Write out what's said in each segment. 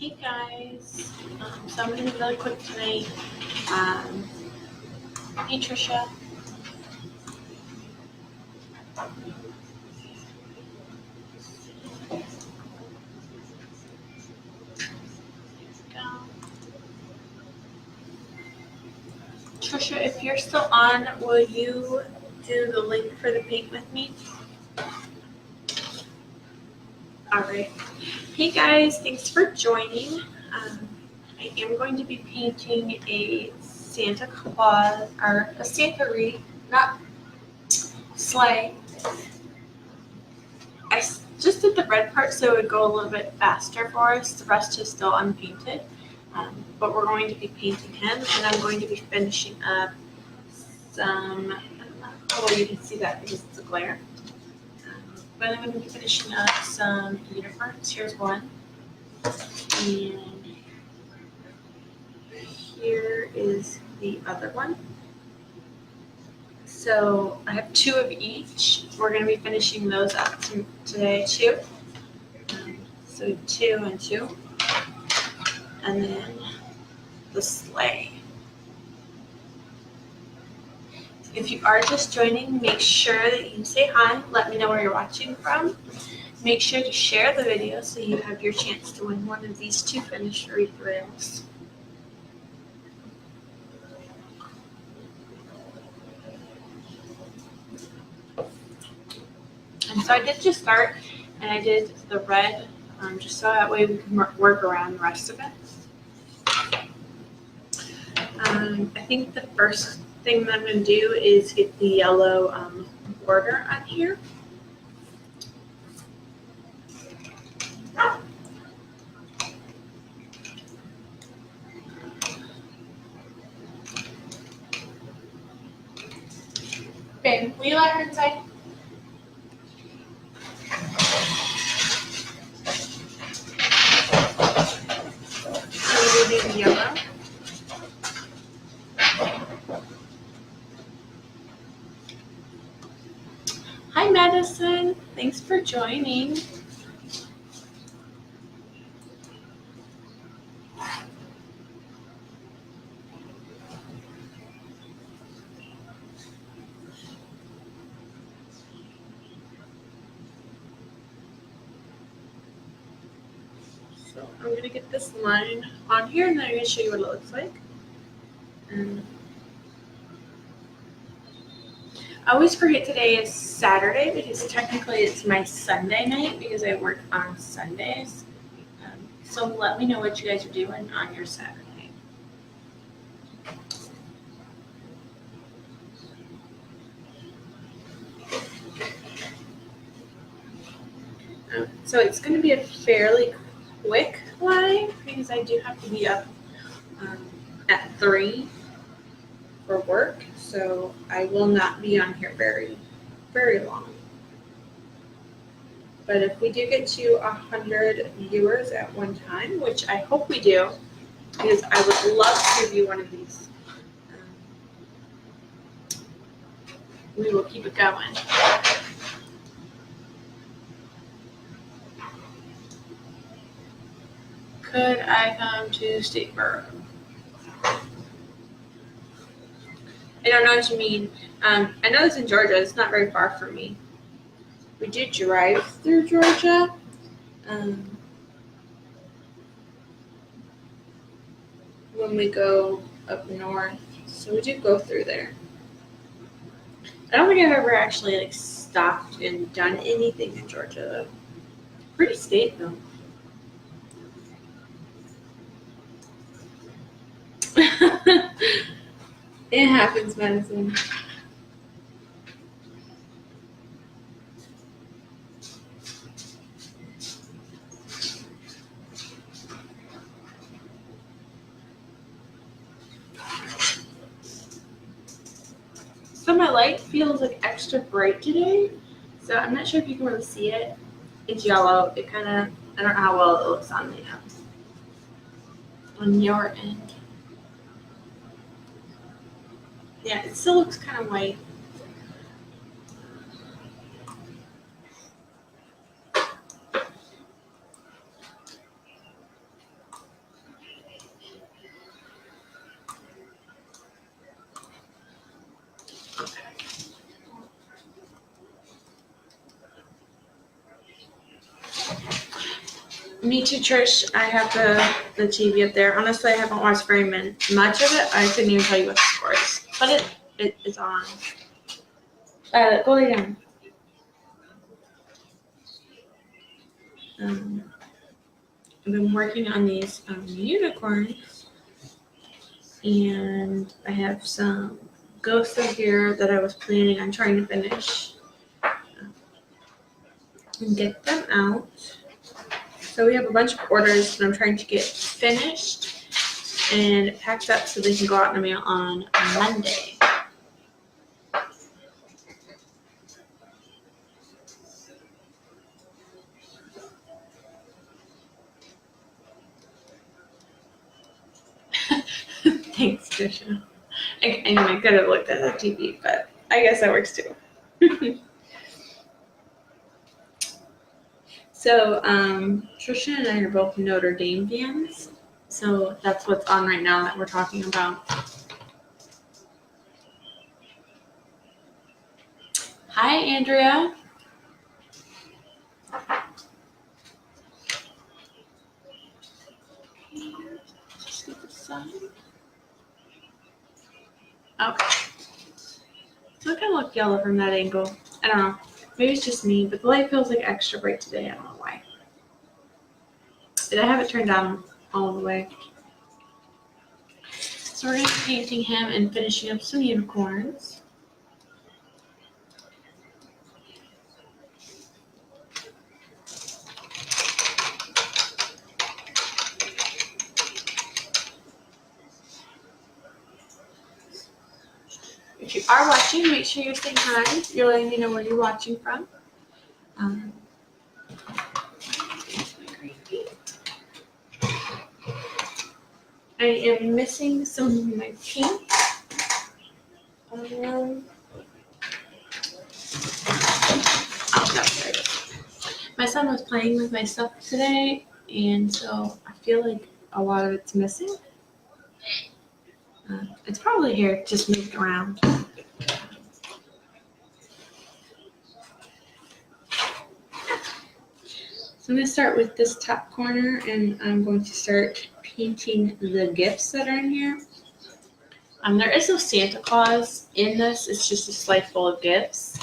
Hey guys, so I'm going to be really quick tonight. Um, hey Trisha. Trisha, if you're still on, will you do the link for the paint with me? Alright. Hey guys, thanks for joining. I am going to be painting a Santa Claus, or a Santa wreath, not sleigh. I just did the red part so it would go a little bit faster for us. The rest is still unpainted. But we're going to be painting him, and I'm going to be finishing up some, I don't know how well you can see that because it's a glare. But I'm going to be finishing up some uniforms. Here's one. And here is the other one. So I have two of each. We're going to be finishing those up today too. So 2 and 2. And then the sleigh. If you are just joining, make sure that you say hi. Let me know where you're watching from. Make sure to share the video so you have your chance to win one of these 2 finished wreath rails. And so I did just start, and I did the red, just so that way we can work around the rest of it. I think the first thing that I'm going to do is get the yellow border on here. Ben, will you let her inside? So we're doing yellow. Hi Madison, thanks for joining. So I'm going to get this line on here, and then I'm going to show you what it looks like. I always forget today is Saturday because technically it's my Sunday night because I work on Sundays. So let me know what you guys are doing on your Saturday. So it's going to be a fairly quick line because I do have to be up at 3 for work, so I will not be on here very, very long. But if we do get to 100 viewers at one time, which I hope we do, because I would love to review one of these, we will keep it going. Could I come to Statesboro? I don't know what you mean. I know it's in Georgia. It's not very far from me. We do drive through Georgia. When we go up north. So we do go through there. I don't think I've ever actually stopped and done anything in Georgia though. Pretty state though. It happens, Madison. So my light feels extra bright today. So I'm not sure if you can really see it. It's yellow. It kind of, I don't know how well it looks on your end. Yeah, it still looks kind of white. Okay. Me too, Trish. I have the TV up there. Honestly, I haven't watched very much of it. I couldn't even tell you what the score is. But it is on. Go lay down. I've been working on these unicorns, and I have some ghosts up here that I was planning on trying to finish and get them out. So we have a bunch of orders that I'm trying to get finished and packed up so they can go out in the mail on Monday. Thanks, Trisha. I could have looked at the TV, but I guess that works too. So, Trisha and I are both Notre Dame fans, so that's what's on right now that we're talking about. Hi, Andrea. Just get this side. Okay. So it kind of looked yellow from that angle. I don't know. Maybe it's just me, but the light feels like extra bright today. I don't know why. But I have it turned down all the way. So we're going to be painting him and finishing up some unicorns. If you are watching, make sure you're saying hi. You're letting me know where you're watching from. I am missing some of my paint. Oh, no, there it is. My son was playing with my stuff today, and so I feel like a lot of it's missing. It's probably here, just moved around. So I'm going to start with this top corner, and I'm going to start painting the gifts that are in here. There is no Santa Claus in this. It's just a sleigh full of gifts.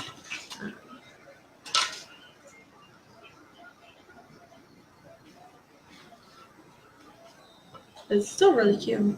It's still really cute.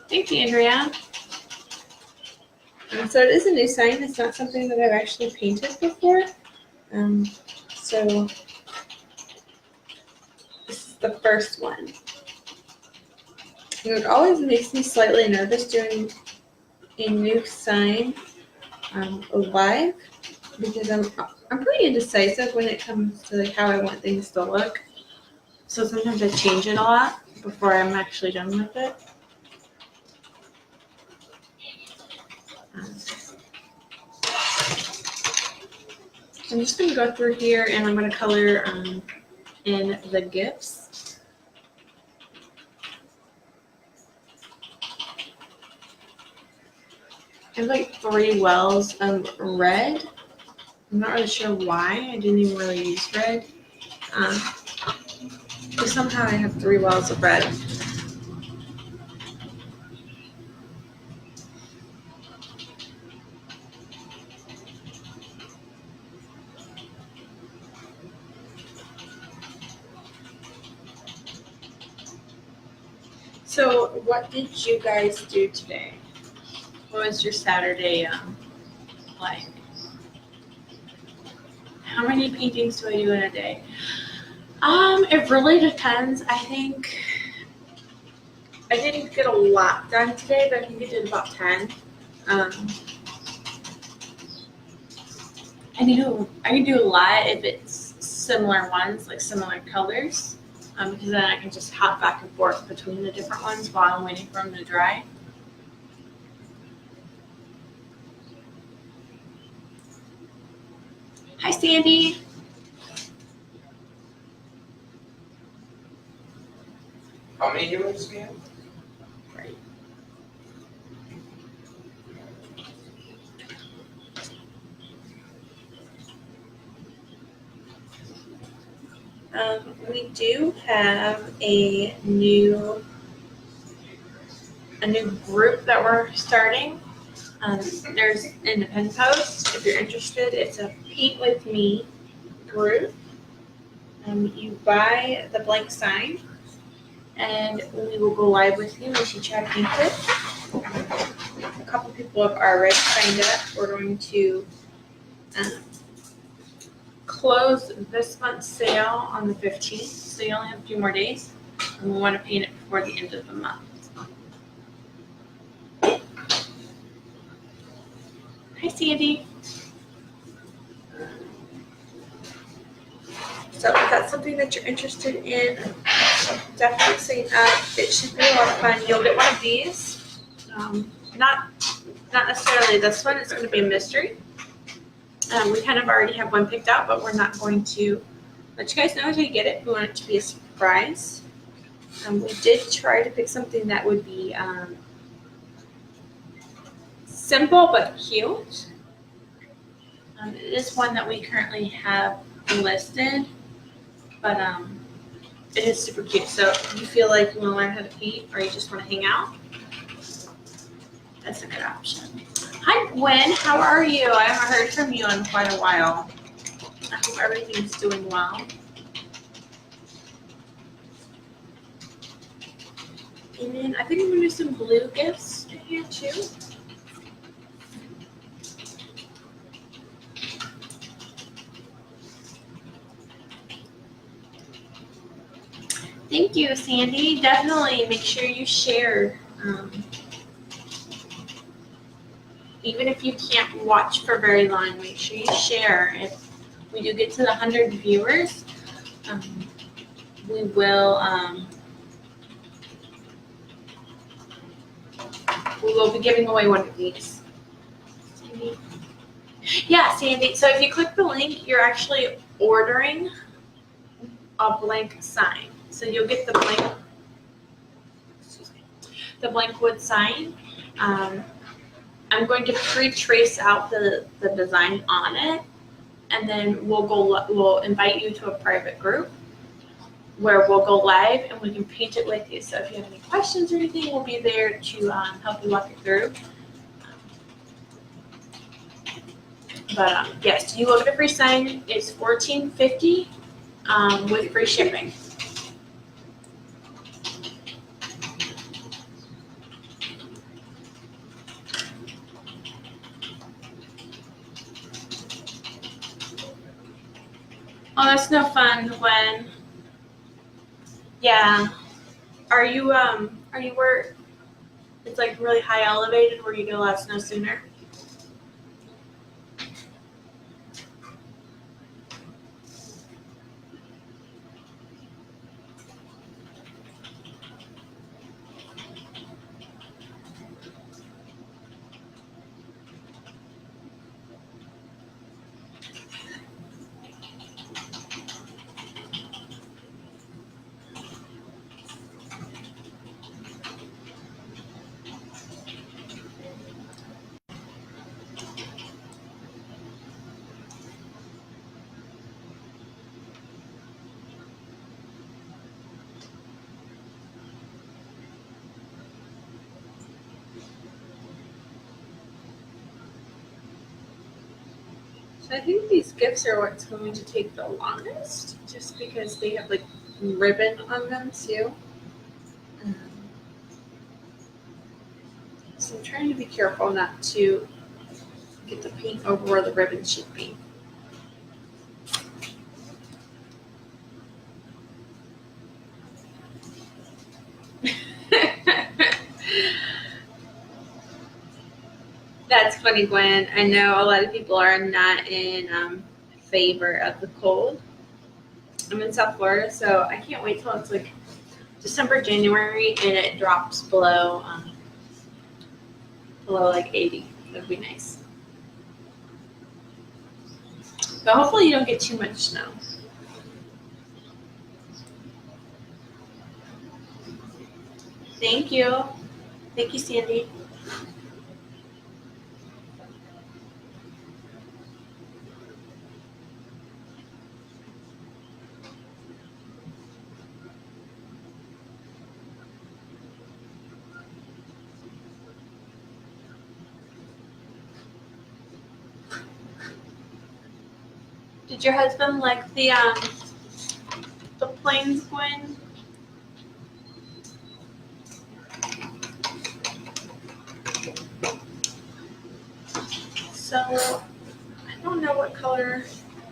Thanks, Andrea. So it is a new sign. It's not something that I've actually painted before. So this is the first one. And it always makes me slightly nervous doing a new sign live because I'm pretty indecisive when it comes to like how I want things to look. So sometimes I change it a lot before I'm actually done with it. I'm just going to go through here and I'm going to color in the gifts. I have like 3 wells of red. I'm not really sure why. I didn't even really use red. But somehow I have 3 wells of red. So what did you guys do today? What was your Saturday like? How many paintings do I do in a day? It really depends. I think I didn't get a lot done today, but I think I did about 10. I can do a lot if it's similar ones, like similar colors, because then I can just hop back and forth between the different ones while I'm waiting for them to dry. Hi, Sandy. How many humans do you have? Right. We do have a new group that we're starting. There's in the pen post. If you're interested, it's a Paint with Me group. You buy the blank sign, and we will go live with you as you try to paint it. A couple people have already signed up. We're going to close this month's sale on the 15th, so you only have a few more days, and we want to paint it before the end of the month. Hi, Sandy. So if that's something that you're interested in, definitely sign up. It should be a lot of fun. You'll get one of these. Not necessarily this one. It's going to be a mystery. We kind of already have one picked out, but we're not going to let you guys know until you get it. We want it to be a surprise. We did try to pick something that would be simple but cute. It is one that we currently have listed, but it is super cute. So if you feel like you want to learn how to paint or you just want to hang out, that's a good option. Hi, Gwen. How are you? I haven't heard from you in quite a while. I hope everything's doing well. And then I think I'm going to do some blue gifts in here too. Thank you, Sandy. Definitely make sure you share. Even if you can't watch for very long, make sure you share. If we do get to the 100 viewers, we will be giving away one of these. Sandy. Yeah, Sandy. So if you click the link, you're actually ordering a blank sign. So you'll get the blank wood sign. I'm going to pre-trace out the design on it, and then we'll invite you to a private group where we'll go live and we can paint it with you. So if you have any questions or anything, we'll be there to help you walk it through. But yes, you will get a free sign. It's $14.50 with free shipping. Oh, that's no fun when. Yeah. Are you where it's like really high elevated where you get a lot of snow sooner? So I think these gifts are what's going to take the longest, just because they have like ribbon on them too. So I'm trying to be careful not to get the paint over where the ribbon should be. That's funny, Gwen. I know a lot of people are not in favor of the cold. I'm in South Florida, so I can't wait till it's like December, January, and it drops below like 80. That'd be nice. But hopefully you don't get too much snow. Thank you. Thank you, Sandy. Did your husband like the planes, Gwen? So I don't know what color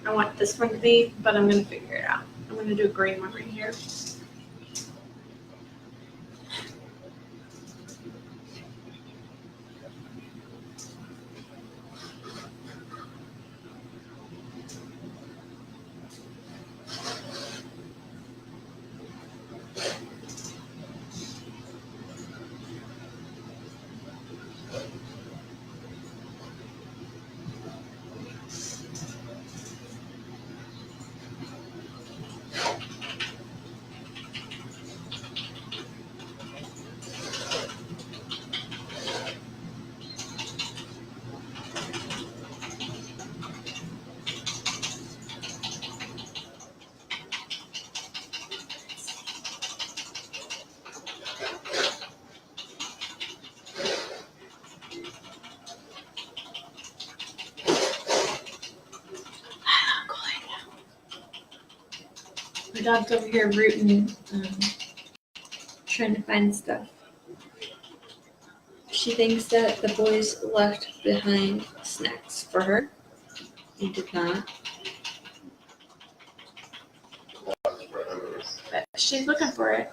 I want this one to be, but I'm gonna figure it out. I'm gonna do a green one right here. My dog's over here rooting, trying to find stuff. She thinks that the boys left behind snacks for her. They did not. But she's looking for it.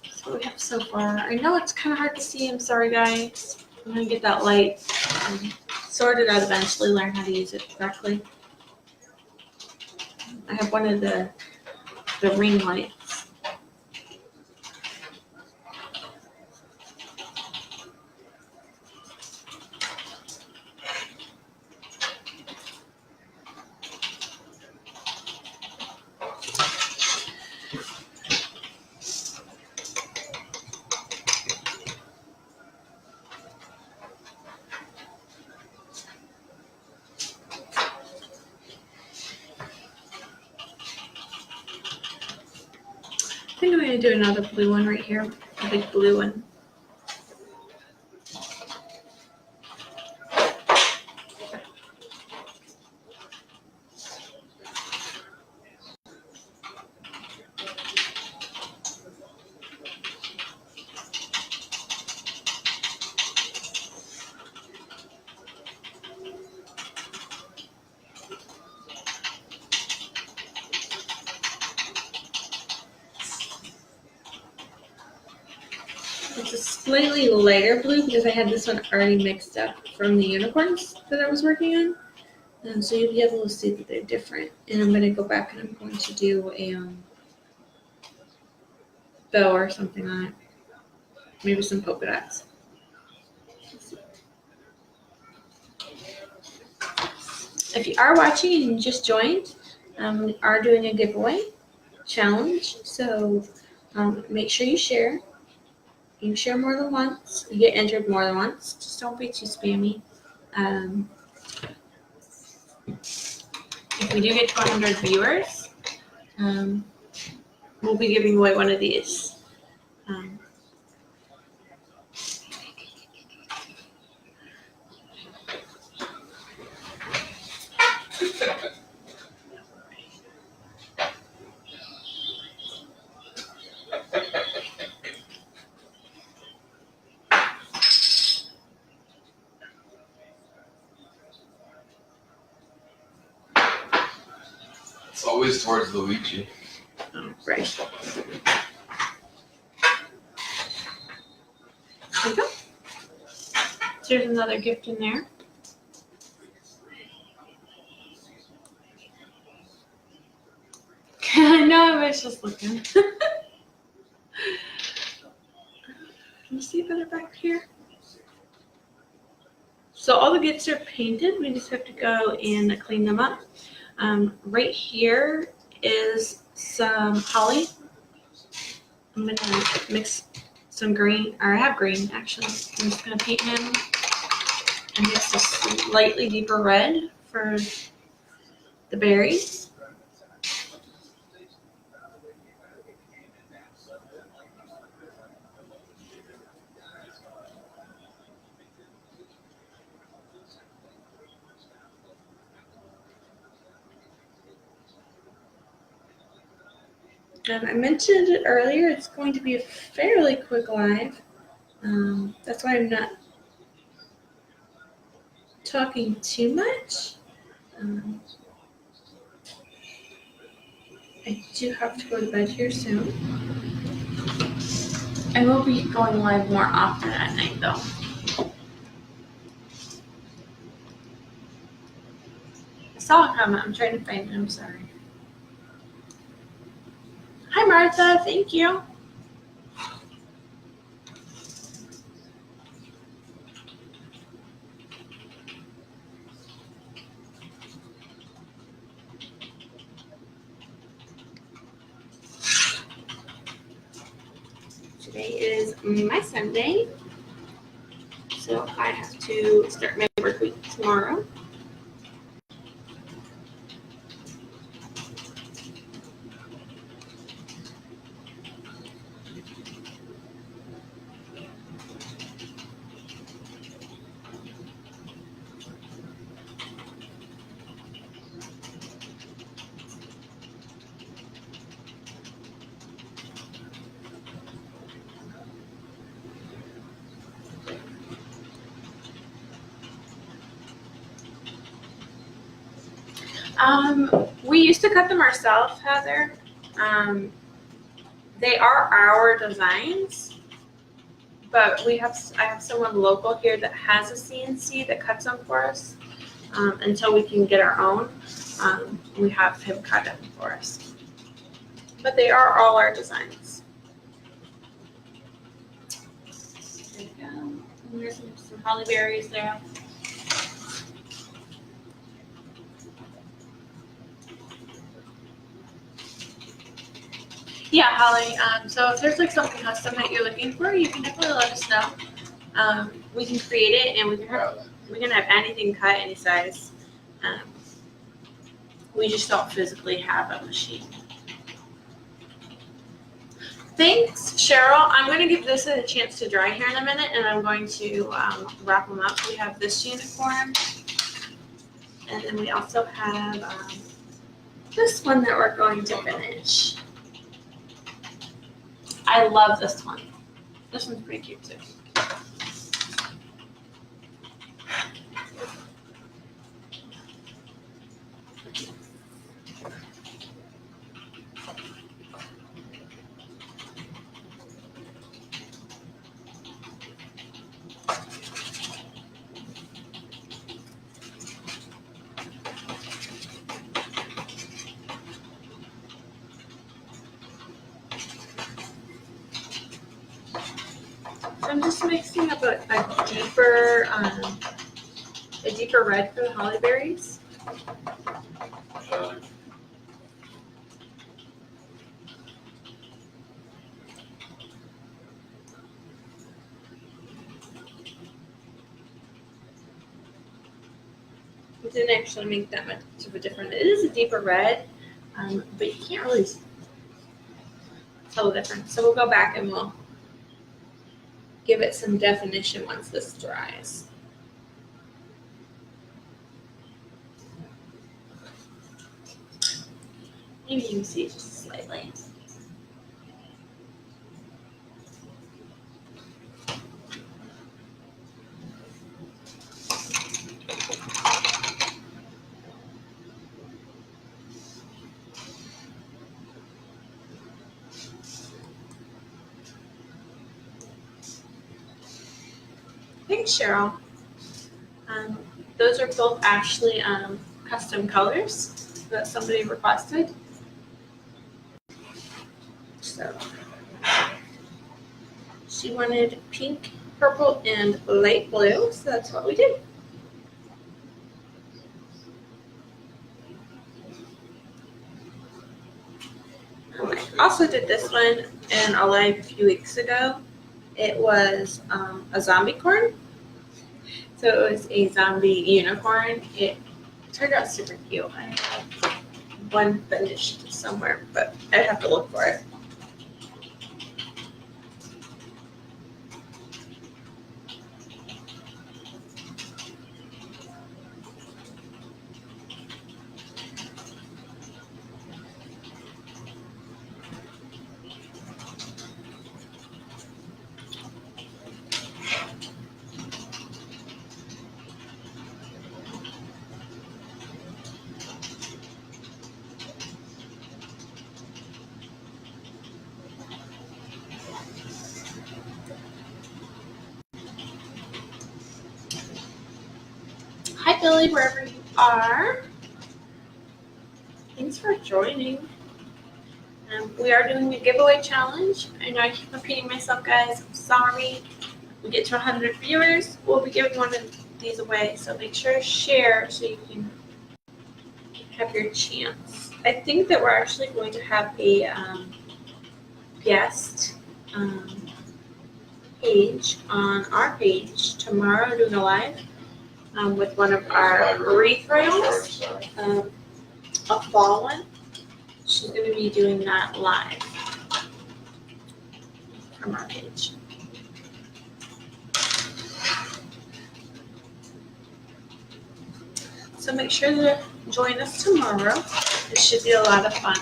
That's what we have so far. I know it's kind of hard to see. I'm sorry, guys. I'm going to get that light sorted out eventually, learn how to use it correctly. I have one of the ring lights. I think I'm going to do another blue one right here, a big blue one. It's a slightly lighter blue because I had this one already mixed up from the unicorns that I was working on. So you'll be able to see that they're different. And I'm going to go back and I'm going to do a bow or something on it. Maybe some polka dots. If you are watching and you just joined, we are doing a giveaway challenge. So make sure you share. You share more than once. You get entered more than once. Just don't be too spammy. If we do get to 100 viewers, we'll be giving away one of these. It's always towards Luigi. Oh, right. There you go. So here's another gift in there. No, I was just looking. Can you see better back here? So all the gifts are painted. We just have to go and clean them up. Right here is some holly. I'm gonna mix some green, or I have green actually. I'm just gonna paint him and mix a slightly deeper red for the berries. I mentioned it earlier, it's going to be a fairly quick live. That's why I'm not talking too much. I do have to go to bed here soon. I will be going live more often at night though. I saw a comment, I'm trying to find it, I'm sorry. Hi Martha, thank you. Today is my Sunday, so I have to start my work week tomorrow. We used to cut them ourselves, Heather. They are our designs, but I have someone local here that has a CNC that cuts them for us. Until we can get our own, we have him cut them for us. But they are all our designs. There you go. And there's some holly berries there. Yeah, Holly. So if there's like something custom that you're looking for, you can definitely let us know. We can create it, and we can have anything cut any size. We just don't physically have a machine. Thanks, Cheryl. I'm going to give this a chance to dry here in a minute, and I'm going to wrap them up. We have this uniform, and then we also have this one that we're going to finish. I love this one. This one's pretty cute too. I'm just mixing up a deeper red for the holly berries. It didn't actually make that much of a difference. It is a deeper red, but you can't really tell the difference. So we'll go back and we'll give it some definition once this dries. Maybe you can see it just slightly. Cheryl. Those are both actually custom colors that somebody requested. So she wanted pink, purple, and light blue, so that's what we did. I also did this one in a live a few weeks ago. It was a zombie corn. So it was a zombie unicorn. It turned out super cute. I have one finished somewhere, but I'd have to look for it. Hi, Billy, wherever you are. Thanks for joining. We are doing a giveaway challenge. I know I keep repeating myself, guys. I'm sorry. We get to 100 viewers, we'll be giving one of these away. So make sure to share so you can have your chance. I think that we're actually going to have a guest page on our page tomorrow, doing a live with one of our wreath royals, a fall one. She's going to be doing that live from our page. So make sure to join us tomorrow. It should be a lot of fun.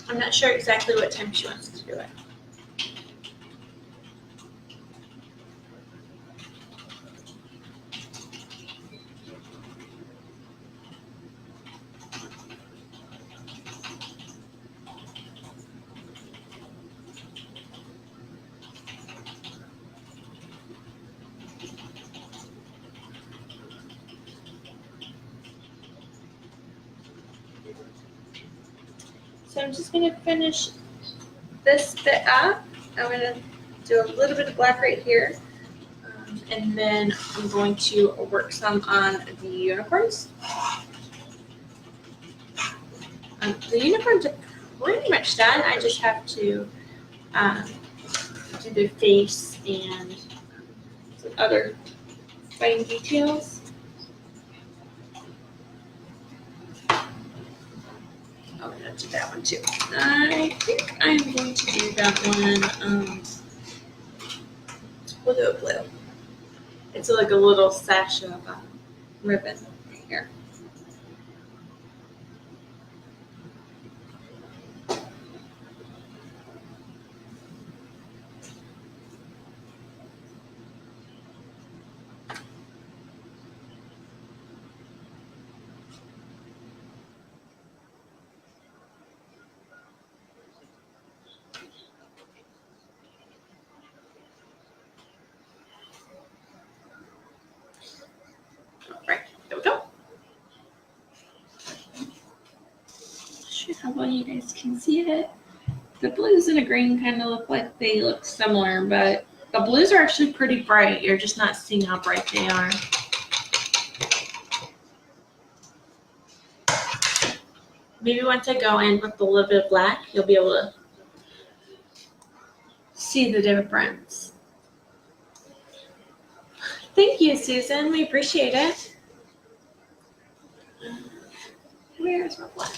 I'm not sure exactly what time she wants to do it. So I'm just going to finish this bit up. I'm going to do a little bit of black right here. And then I'm going to work some on the unicorns. The unicorns are pretty much done. I just have to do their face and some other fine details. I'm going to do that one too. I think I'm going to do that one with a blue. It's like a little sash of ribbon right here. Right, there we go. Sure how well you guys can see it. The blues and the green kind of look like they look similar, but the blues are actually pretty bright. You're just not seeing how bright they are. Maybe once I go in with a little bit of black, you'll be able to see the difference. Thank you, Susan. We appreciate it. Where's my black?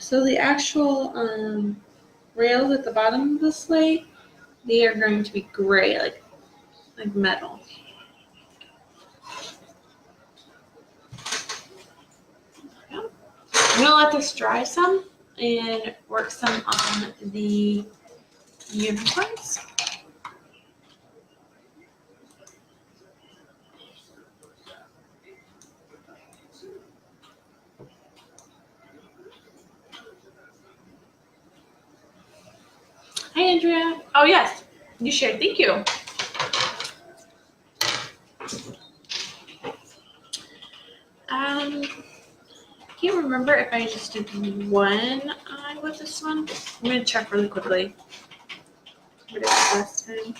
So the actual rails at the bottom of the sleigh, they are going to be gray, like metal. I'm gonna let this dry some and work some on the unicorns. Hi, Andrea. Oh, yes, you shared. Thank you. I can't remember if I just did one eye with this one. I'm gonna check really quickly. What did last time?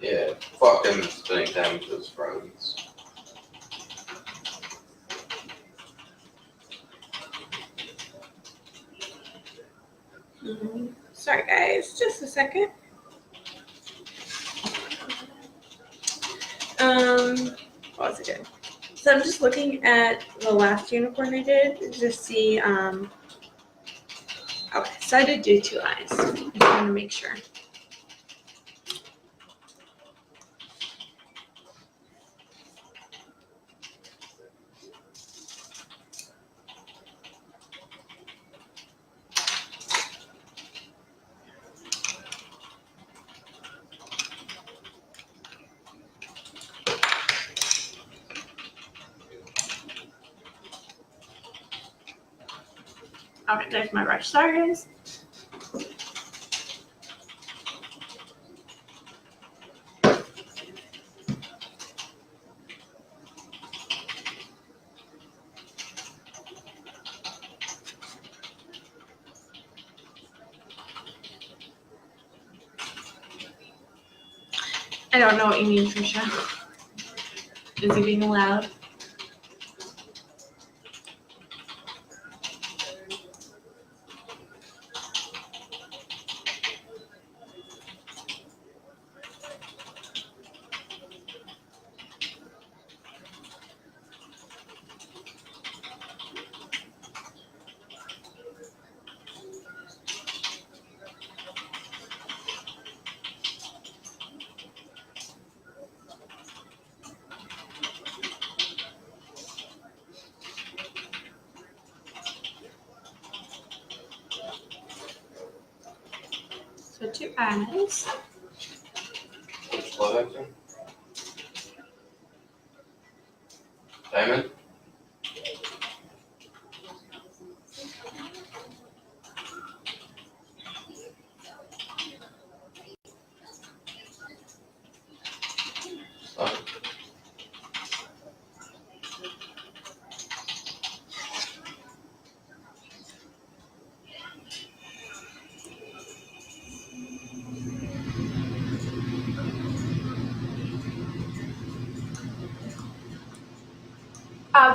Yeah, fuck him spending time with his friends. Sorry, guys. Just a second. What was it doing? So I'm just looking at the last unicorn I did to see. Okay, so I did do 2 eyes. I just want to make sure. Okay, there's my brush. Sorry, guys. I don't know what you mean, Trisha. Is he being loud? So 2 eyes. Which blood acting? Diamond? Sun?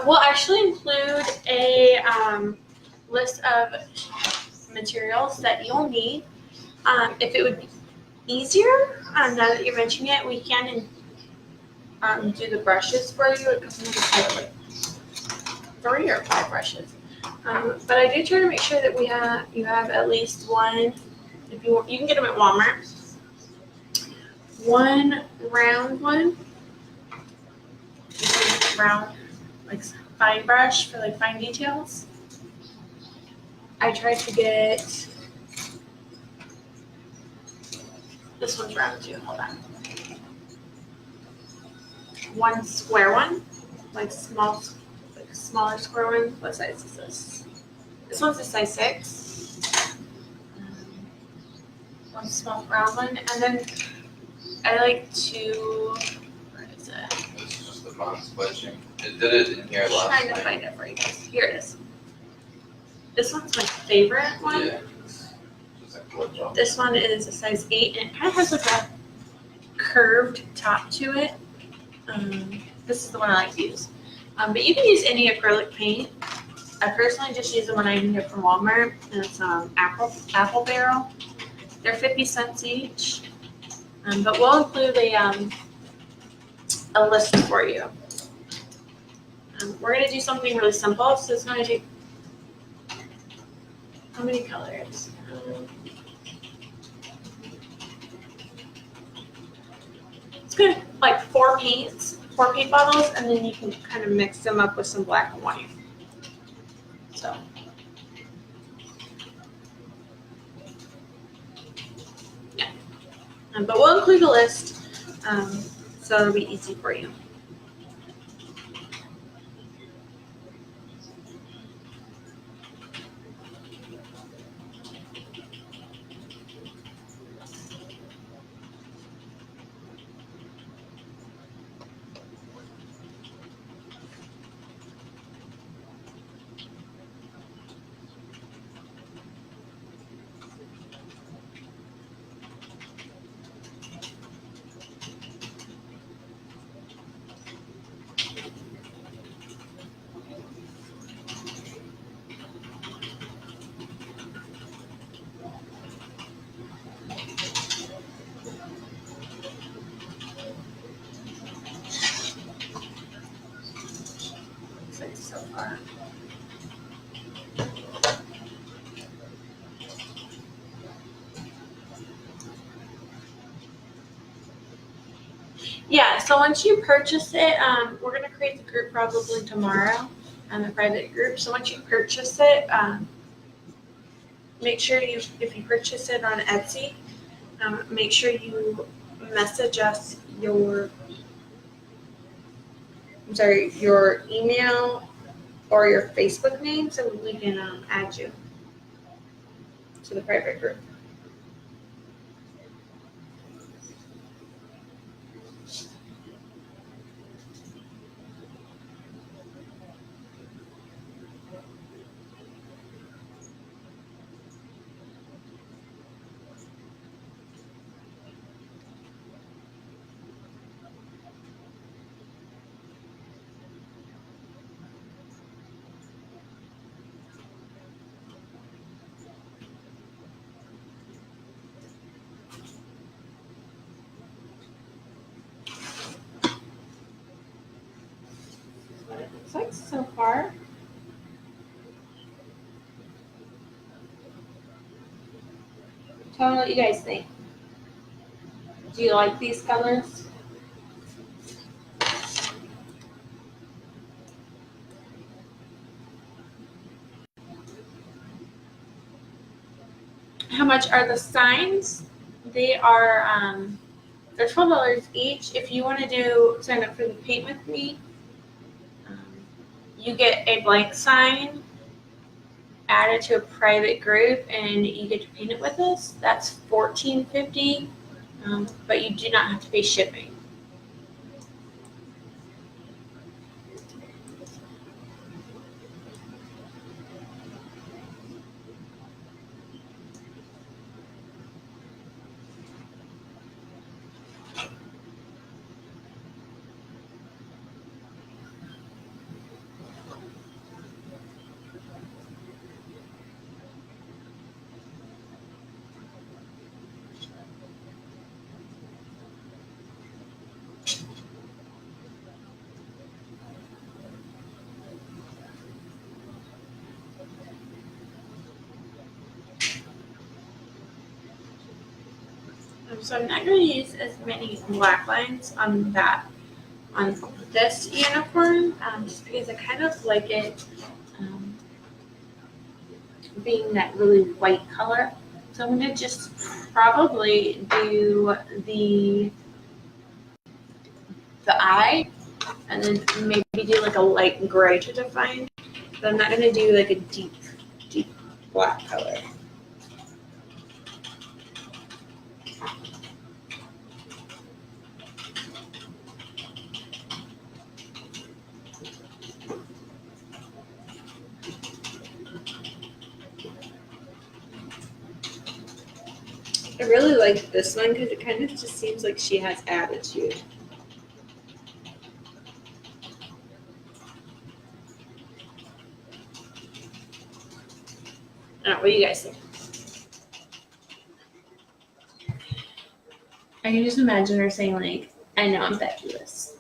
We'll actually include a list of materials that you'll need. If it would be easier, now that you're mentioning it, we can do the brushes for you. It comes with like 3 or 5 brushes. But I do try to make sure that you have at least one. If you want, you can get them at Walmart. One round one, round like fine brush for like fine details. I tried to get this one's round too. Hold on. One square one, like smaller square one. What size is this? This one's a size 6. One small round one, and then I like to. Where is it? This is just the font switching. It did it in here I'm last trying to night. find it for you guys. Here it is. This one's my favorite one. Yeah. It's just a glitch off. This one is a size 8, and it kind of has like a curved top to it. This is the one I like to use. But you can use any acrylic paint. I personally just use the one I can get from Walmart, and it's apple barrel. They're 50 cents each. But we'll include a list for you. We're gonna do something really simple, so it's gonna take how many colors? It's good, like 4 paints. 4 paint bottles, and then you can kind of mix them up with some black and white. So. Yeah. But we'll include a list, so it'll be easy for you. So far. Yeah, so once you purchase it, we're going to create the group probably tomorrow, the private group. So once you purchase it, make sure if you purchase it on Etsy, make sure you message us your email or your Facebook name so we can add you to the private group. What it looks like so far. Tell me what you guys think. Do you like these colors? How much are the signs? They are they're $12 each. If you want to sign up for the paint with me, you get a blank sign added to a private group, and you get to paint it with us. That's $14.50, but you do not have to pay shipping. So I'm not going to use as many black lines on this uniform, just because I kind of like it being that really white color. So I'm going to just probably do the eye, and then maybe do like a light gray to define. But I'm not going to do like a deep black color. I really like this one because it kind of just seems like she has attitude. I don't know, what do you guys think? I can just imagine her saying like, I know I'm fabulous.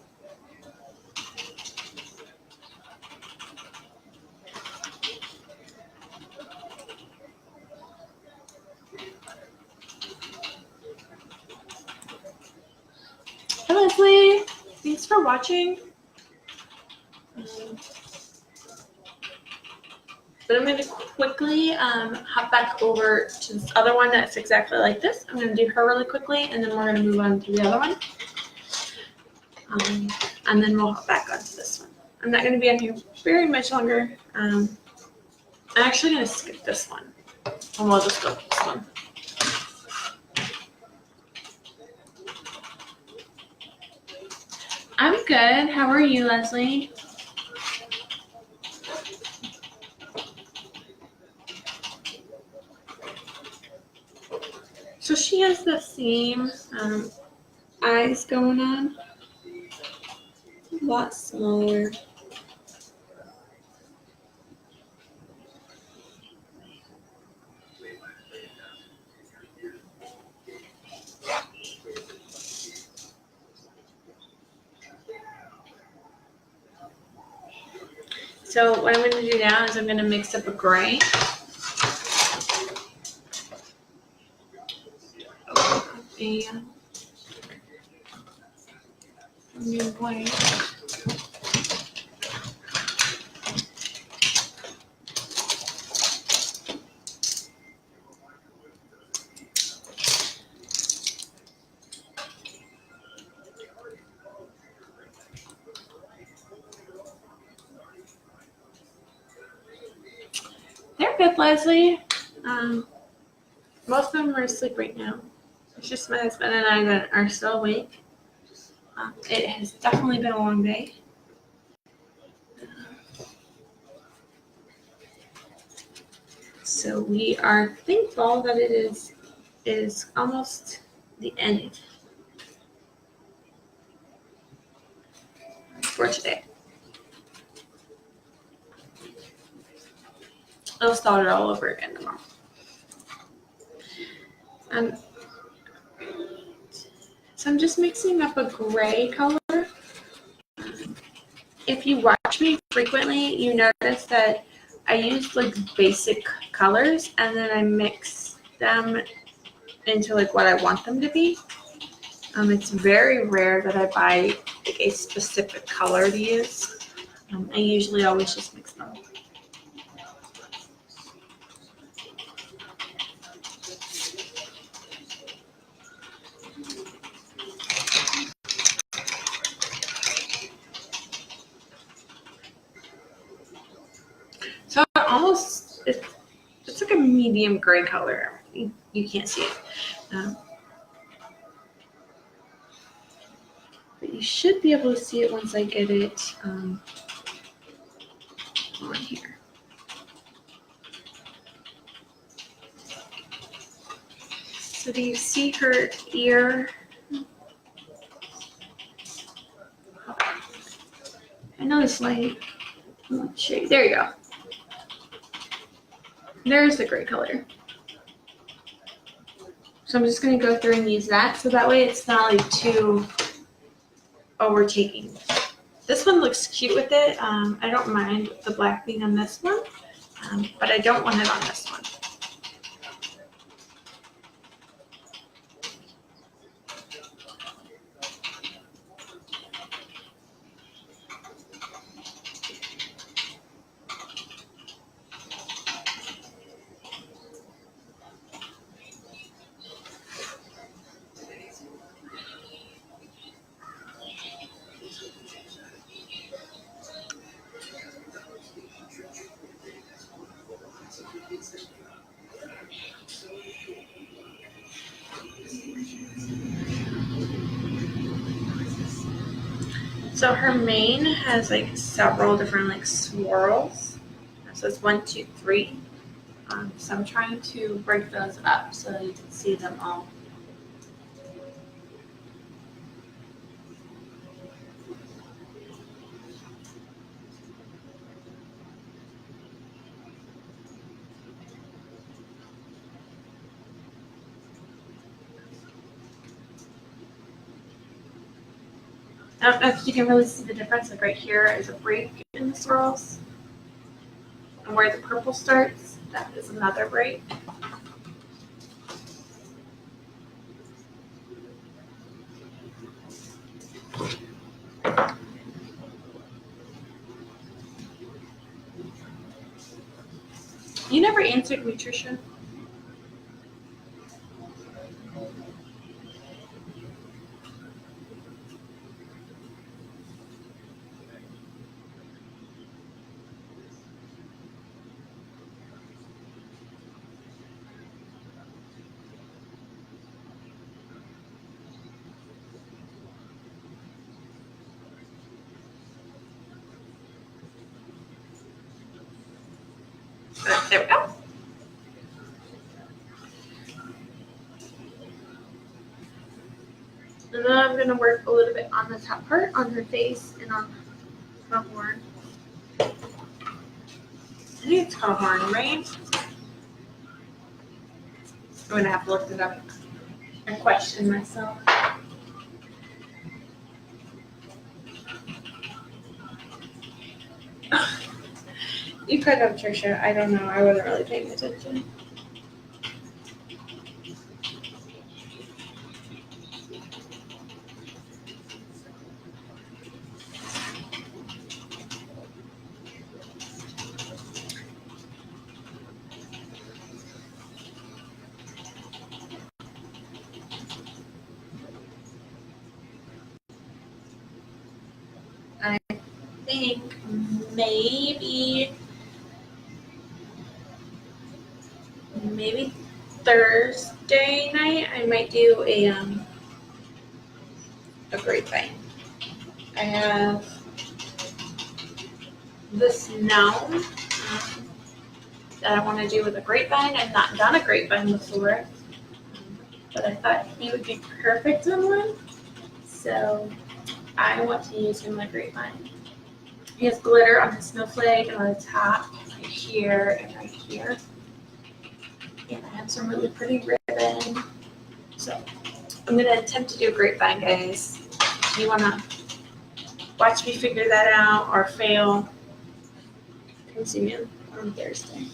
Hi, Leslie. Thanks thanks for watching. But I'm going to quickly hop back over to this other one that's exactly like this. I'm going to do her really quickly, and then we're going to move on to the other one. And then we'll hop back onto this one. I'm not going to be on here very much longer. I'm actually going to skip this one, and we'll just go with this one. I'm good. How are you, Leslie? So she has the same eyes going on, a lot smaller. So what I'm going to do now is I'm going to mix up a gray. A new white. They're good, Leslie. Most of them are asleep right now. It's just my husband and I that are still awake. It has definitely been a long day. So we are thankful that it is almost the end for today. I'll start it all over again tomorrow. So I'm just mixing up a gray color. If you watch me frequently, you notice that I use like basic colors and then I mix them into like what I want them to be. It's very rare that I buy like a specific color to use. I usually always just mix them. So it's like a medium gray color. You can't see it. But you should be able to see it once I get it on here. So do you see her ear? I know this light. Let's show you. There you go. There's the gray color. So I'm just going to go through and use that. So that way it's not like too overtaking. This one looks cute with it. I don't mind the black being on this one, but I don't want it on this one. So her mane has like several different like swirls. So it's 1, 2, 3. So I'm trying to break those up so that you can see them all. I don't know if you can really see the difference. Like right here is a break in the swirls. And where the purple starts, that is another break. You never answered me, Trisha. There we go. And then I'm going to work a little bit on the top part, on her face, and on her horn. I think it's called horn, right? I'm going to have to look it up and question myself. You could have, Trisha. I don't know. I wasn't really paying attention. I think maybe Thursday night I might do a grapevine. I have this gnome that I want to do with a grapevine. I've not done a grapevine before, but I thought he would be perfect on one. So I want to use him in a grapevine. He has glitter on his snowflake and on the top, right here and right here. And I have some really pretty ribbon. So I'm going to attempt to do a grapevine, guys. If you want to watch me figure that out or fail, come see me on Thursday.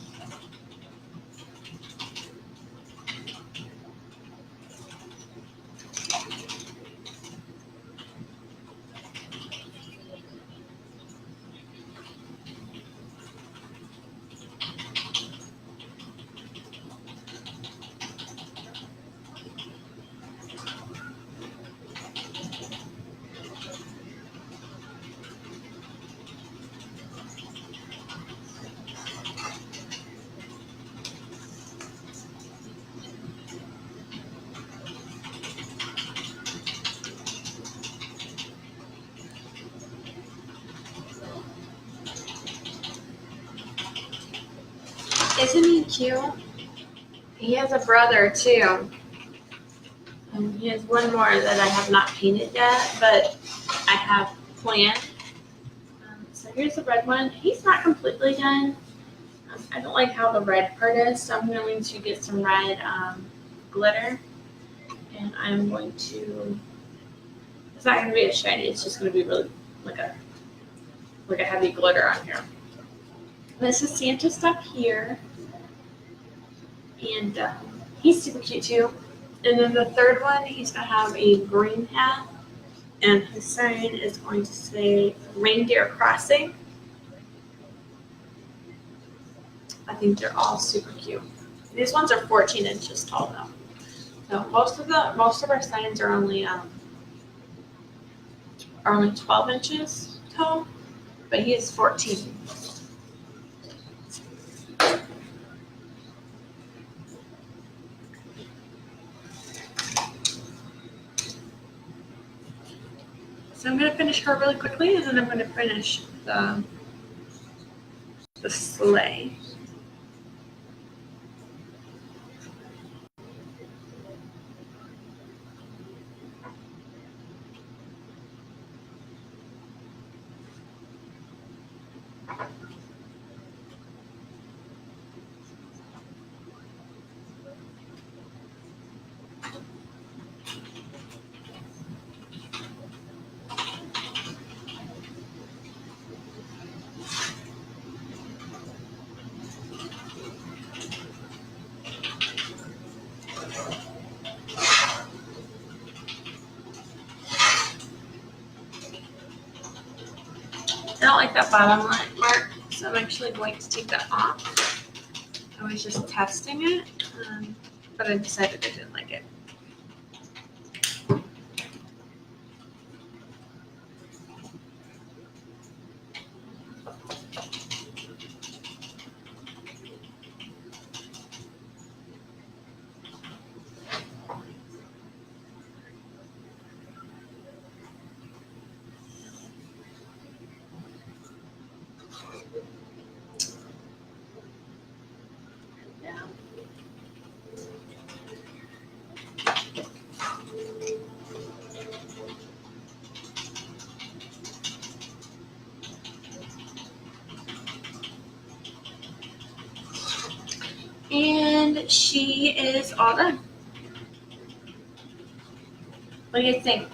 Isn't he cute? He has a brother too. And he has one more that I have not painted yet, but I have planned. So here's the red one. He's not completely done. I don't like how the red part is, so I'm going to get some red glitter. And I'm going to, it's not going to be as shiny, it's just going to be really like a heavy glitter on here. This is Santa stuff here. And he's super cute too. And then the third one, he's going to have a green hat. And his sign is going to say Reindeer Crossing. I think they're all super cute. These ones are 14 inches tall though. So most of our signs are only 12 inches tall, but he is 14. So I'm going to finish her really quickly, and then I'm going to finish the sleigh. I don't like that bottom line mark, so I'm actually going to take that off. I was just testing it, but I decided I didn't like it. Yeah. And she is all done. What do you think?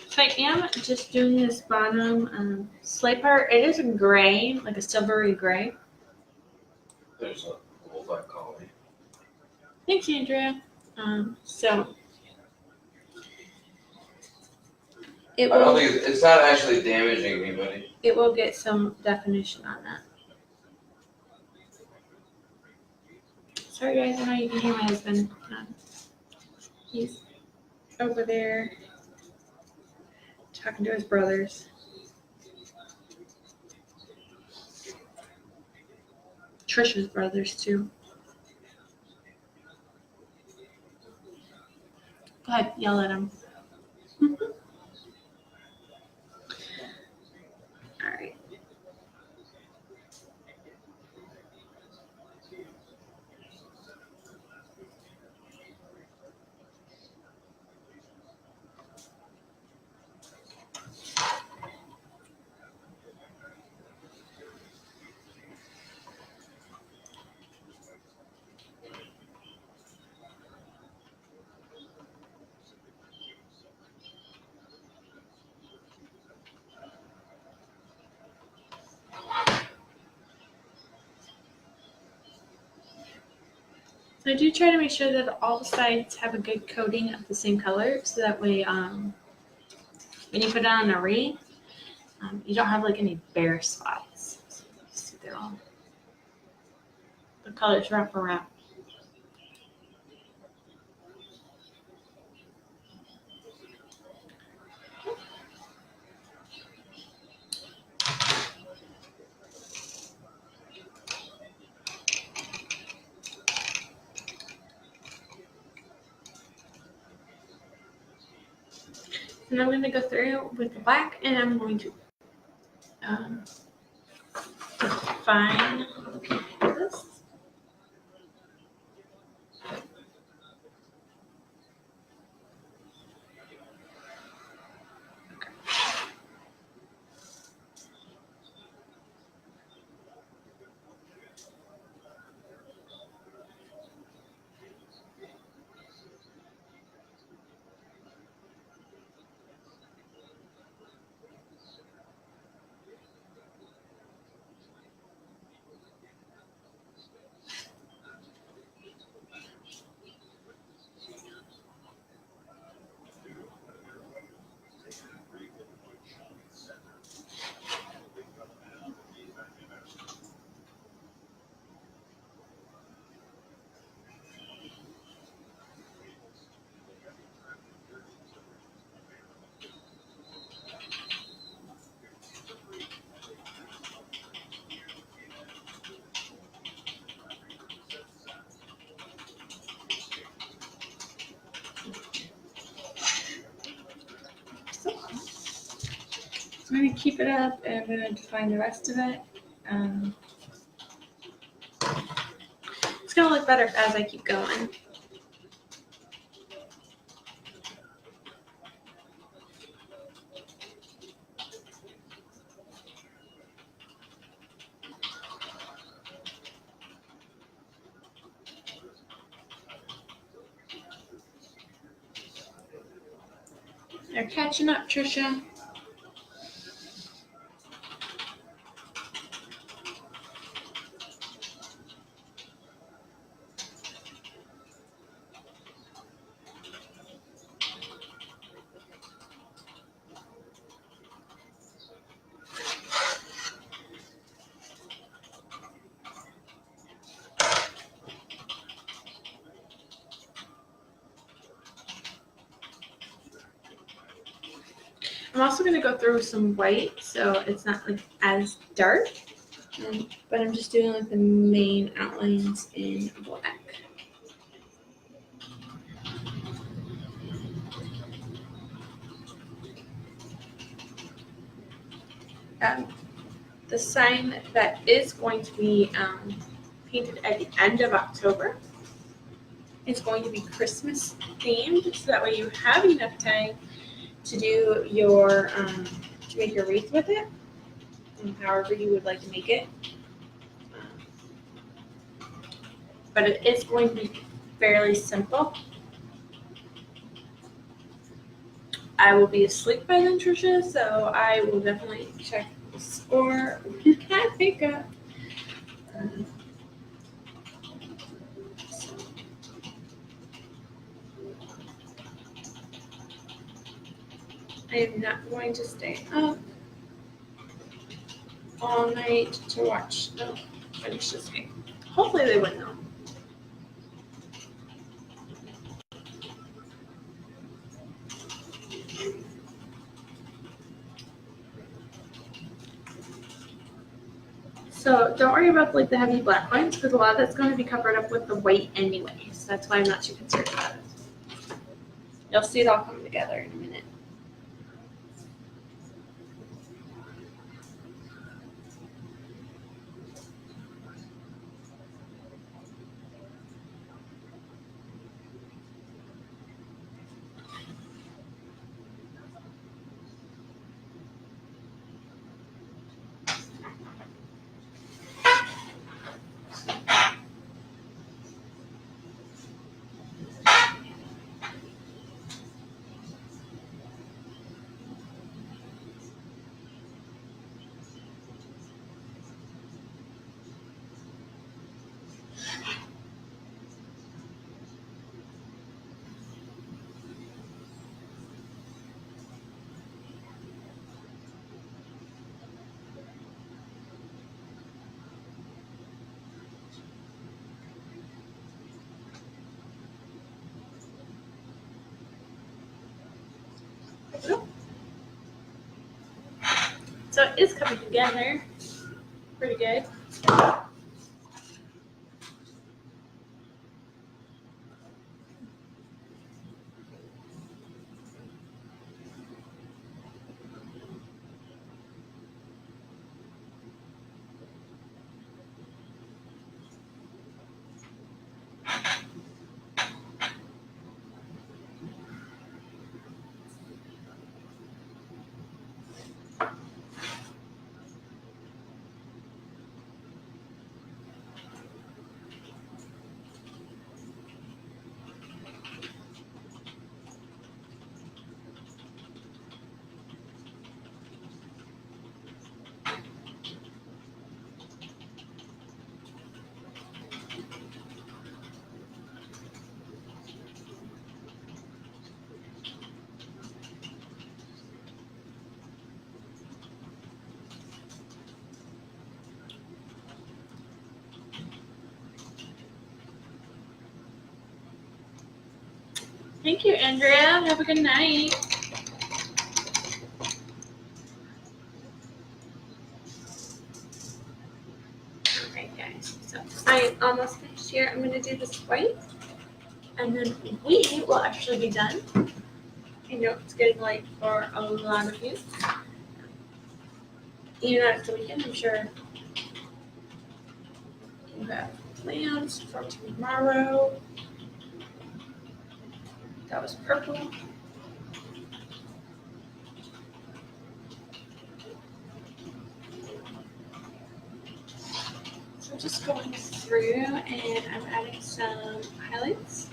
So I am just doing this bottom sleigh part. It is a gray, like a silvery gray. There's a bulldog collie. Thanks, Andrea. So it I don't will think it's not actually damaging anybody. it will get some definition on that. Sorry guys, I know you can hear my husband. He's over there talking to his brothers. Trisha's brothers too. Go ahead, yell at him. Alright. So I do try to make sure that all the sides have a good coating of the same color, so that way when you put it on a wreath, you don't have like any bare spots. So you see they're all the colors wrap around. And I'm going to go through with the black, and I'm going to define this. So I'm going to keep it up, and I'm going to define the rest of it. It's gonna look better as I keep going. They're catching up, Trisha. I'm also going to go through some white so it's not like as dark, but I'm just doing like the main outlines in black. The sign that is going to be painted at the end of October is going to be Christmas themed, so that way you have enough time to do your to make your wreath with it, however you would like to make it. But it is going to be fairly simple. I will be asleep by then, Trisha, so I will definitely check the score when I wake up. I am not going to stay up all night to watch them finish this game. Hopefully they win though. So don't worry about like the heavy black lines because a lot of that's going to be covered up with the white anyway. So that's why I'm not too concerned about it. You'll see it all come together in a minute. So it is coming together pretty good. Thank you, Andrea. Have a good night. Alright, guys. So I almost finished here. I'm going to do this white, and then we will actually be done. I know it's getting late for a lot of you. Even though it's the weekend, I'm sure We have plans for tomorrow. That was purple. So I'm just going through and I'm adding some highlights.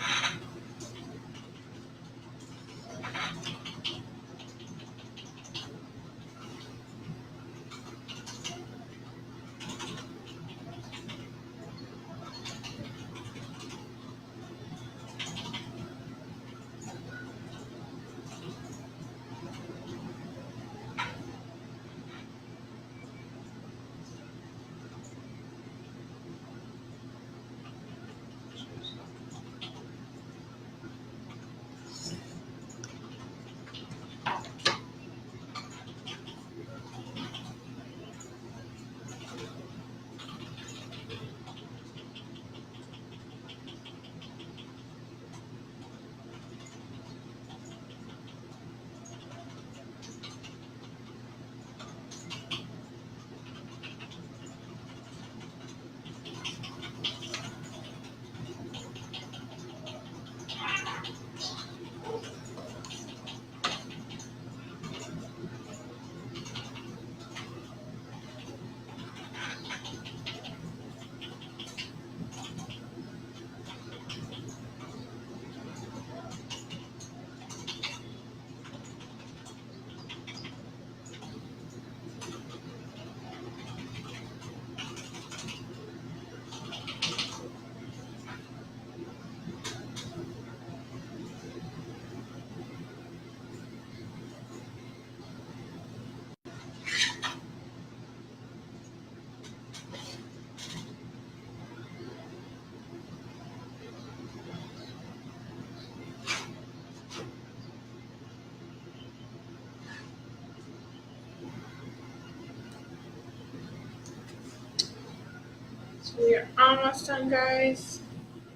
So we are almost done, guys,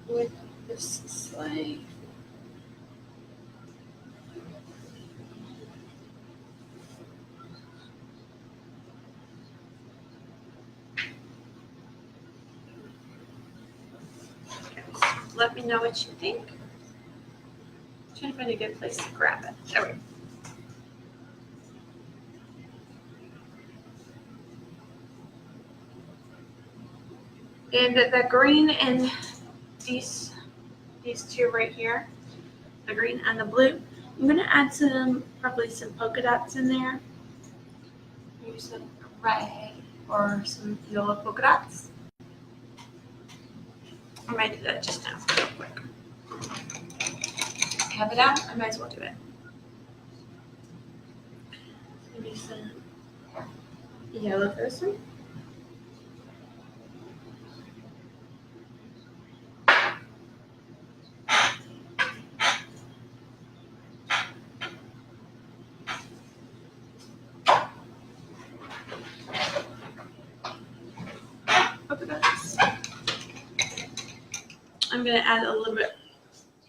with this sleigh. Let me know what you think. I'm trying to find a good place to grab it. There we go. And the green and these two right here, the green and the blue, I'm gonna add probably some polka dots in there. Maybe some red or some yellow polka dots. I might do that just now, real quick. Have it out, I might as well do it. Maybe some yellow first one. Polka dots. I'm gonna add a little bit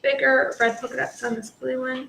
bigger red polka dots on this blue one.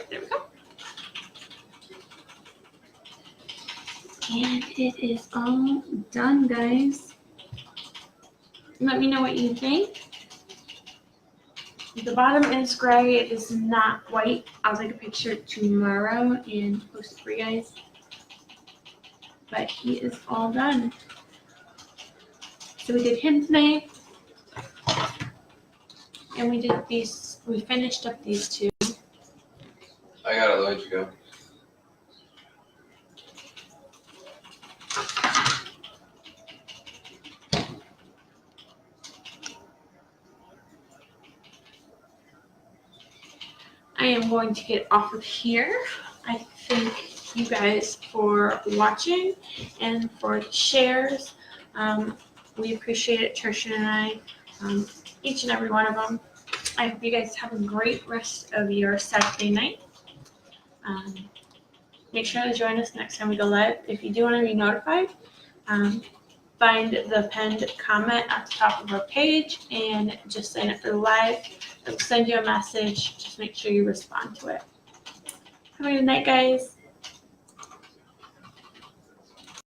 There we go. And it is all done, guys. Let me know what you think. The bottom is gray. It is not white. I'll take a picture tomorrow and post it for you guys. But he is all done. So we did him today. And we did these. We finished up these two. I gotta let you go. I am going to get off of here. I thank you guys for watching and for the shares. We appreciate it, Trisha and I, each and every one of them. I hope you guys have a great rest of your Saturday night. Make sure to join us next time we go live. If you do want to be notified, find the pinned comment at the top of our page and just sign up for the live. It'll send you a message. Just make sure you respond to it. Have a good night, guys.